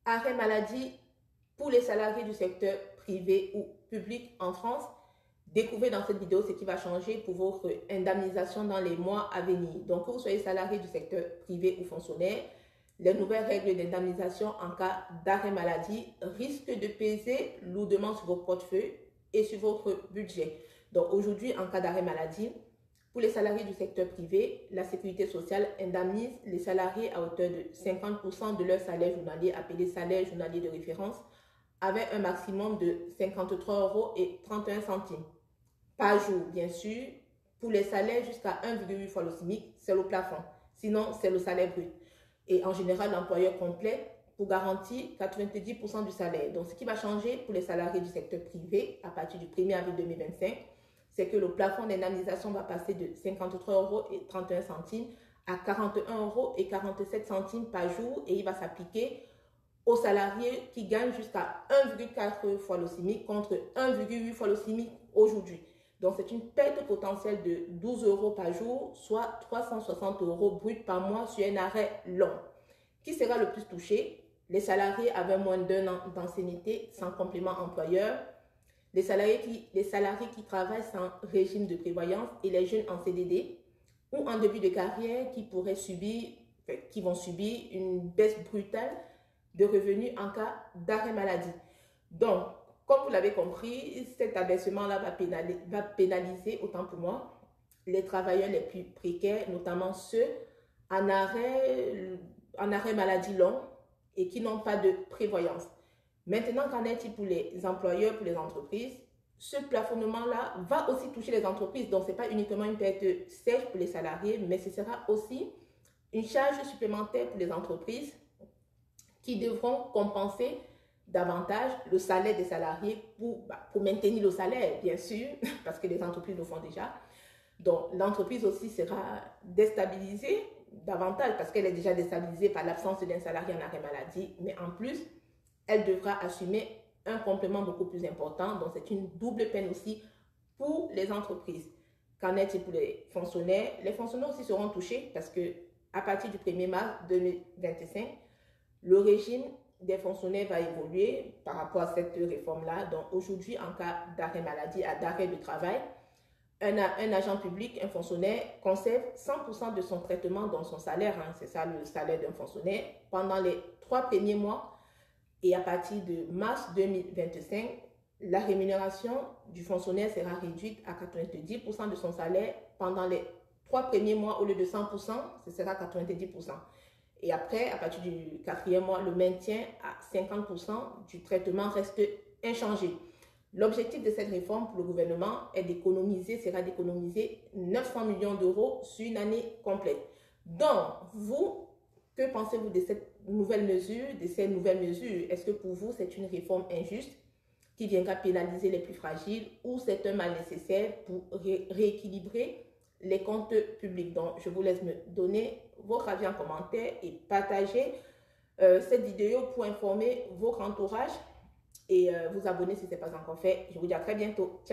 Arrêt maladie pour les salariés du secteur privé ou public en France. Découvrez dans cette vidéo ce qui va changer pour votre indemnisation dans les mois à venir. Donc, que vous soyez salarié du secteur privé ou fonctionnaire, les nouvelles règles d'indemnisation en cas d'arrêt maladie risquent de peser lourdement sur vos portefeuilles et sur votre budget. Donc, aujourd'hui, en cas d'arrêt maladie, pour les salariés du secteur privé, la sécurité sociale indemnise les salariés à hauteur de 50% de leur salaire journalier, appelé salaire journalier de référence, avec un maximum de 53,31 € par jour, bien sûr. Pour les salaires jusqu'à 1,8 fois le SMIC, c'est le plafond. Sinon, c'est le salaire brut. Et en général, l'employeur complète pour garantir 90% du salaire. Donc, ce qui va changer pour les salariés du secteur privé à partir du 1er avril 2025, c'est que le plafond d'indemnisation va passer de 53,31 € à 41,47 € par jour et il va s'appliquer aux salariés qui gagnent jusqu'à 1,4 fois le SMIC contre 1,8 fois le SMIC aujourd'hui. Donc, c'est une perte potentielle de 12 € par jour, soit 360 € brut par mois sur un arrêt long. Qui sera le plus touché? Les salariés avec moins d'1 an d'ancienneté sans complément employeur, les salariés qui travaillent sans régime de prévoyance et les jeunes en CDD ou en début de carrière qui vont subir une baisse brutale de revenus en cas d'arrêt maladie. Donc, comme vous l'avez compris, cet abaissement-là va pénaliser, autant pour moi, les travailleurs les plus précaires, notamment ceux en arrêt maladie long et qui n'ont pas de prévoyance. Maintenant, qu'en est-il pour les employeurs, pour les entreprises? Ce plafonnement-là va aussi toucher les entreprises. Donc, ce n'est pas uniquement une perte sèche pour les salariés, mais ce sera aussi une charge supplémentaire pour les entreprises qui devront compenser davantage le salaire des salariés pour maintenir le salaire, bien sûr, parce que les entreprises le font déjà. Donc, l'entreprise aussi sera déstabilisée davantage parce qu'elle est déjà déstabilisée par l'absence d'un salarié en arrêt maladie, mais en plus, elle devra assumer un complément beaucoup plus important. Donc, c'est une double peine aussi pour les entreprises. Qu'en est-il pour les fonctionnaires? Les fonctionnaires aussi seront touchés parce que à partir du 1er mars 2025, le régime des fonctionnaires va évoluer par rapport à cette réforme-là. Donc, aujourd'hui, en cas d'arrêt maladie, d'arrêt de travail, un agent public, un fonctionnaire, conserve 100% de son traitement dans son salaire. C'est ça le salaire d'un fonctionnaire pendant les 3 premiers mois. Et à partir de mars 2025, la rémunération du fonctionnaire sera réduite à 90% de son salaire pendant les 3 premiers mois. Au lieu de 100%, ce sera 90%. Et après, à partir du 4e mois, le maintien à 50% du traitement reste inchangé. L'objectif de cette réforme pour le gouvernement sera d'économiser 900 millions d'euros sur une année complète. Donc, vous, que pensez-vous de cette nouvelle mesure, Est-ce que pour vous, c'est une réforme injuste qui viendra pénaliser les plus fragiles ou c'est un mal nécessaire pour rééquilibrer les comptes publics? Donc, je vous laisse me donner votre avis en commentaire et partager cette vidéo pour informer votre entourage et vous abonner si ce n'est pas encore fait. Je vous dis à très bientôt. Ciao!